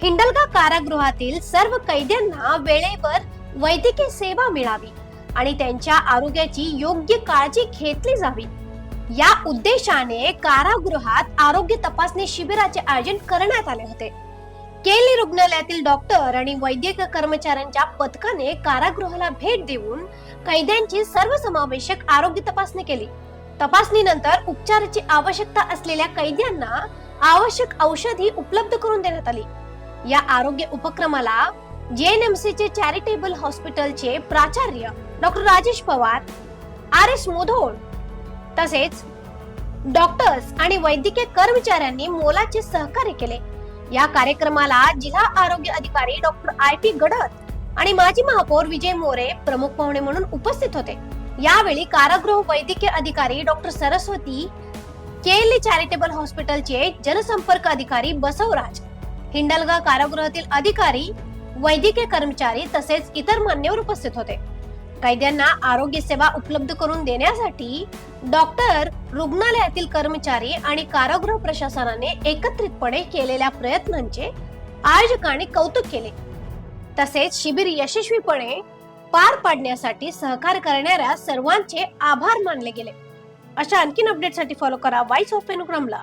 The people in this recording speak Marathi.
हिंडलगा कारागृहातील सर्व कैद्यांना वेळेवर वैद्यकीय सेवा मिळावी आणि त्यांच्या आरोग्याची योग्य काळजी घेतली जावी या उद्देशाने कारागृहात आरोग्य तपासणी शिबिराचे आयोजन करण्यात आले होते. केली रुग्णालयातील डॉक्टर आणि वैद्यकीय कर्मचाऱ्यांच्या पथकाने कारागृहाला भेट देऊन कैद्यांची सर्वसमावेशक आरोग्य तपासणी केली. तपासणीनंतर उपचाराची आवश्यकता असलेल्या कैद्यांना आवश्यक औषधी उपलब्ध करून देण्यात आली. या आरोग्य उपक्रमाला JNMC चे चॅरिटेबल हॉस्पिटलचे प्राचार्य डॉक्टर राजेश पवार, RS मोधोड तसेच डॉक्टर्स आणि वैद्यकीय कर्मचाऱ्यांनी मोलाचे सहकार्य केले. या कार्यक्रमाला जिल्हा आरोग्य अधिकारी डॉक्टर IP गडत आणि माजी महापौर विजय मोरे प्रमुख पाहुणे म्हणून उपस्थित होते. यावेळी कारागृह वैद्यकीय अधिकारी डॉक्टर सरस्वती, केली चॅरिटेबल हॉस्पिटलचे जनसंपर्क अधिकारी बसवराज, हिंडलगा कारागृहातील अधिकारी, वैद्यकीय कर्मचारी तसेच इतर मान्यवर उपस्थित होते. कैद्यांना आरोग्य सेवा उपलब्ध करून देण्यासाठी डॉक्टर, रुग्णालयातील कर्मचारी आणि कारागृह प्रशासनाने एकत्रितपणे केलेल्या प्रयत्नांचे आयोजकांनी कौतुक केले. तसेच शिबिर यशस्वीपणे पार पाडण्यासाठी सहकार्य करणाऱ्या सर्वांचे आभार मानले गेले. अशा आणखीन अपडेटसाठी फॉलो करा व्हॉइस ऑफ पेनुग्रामला.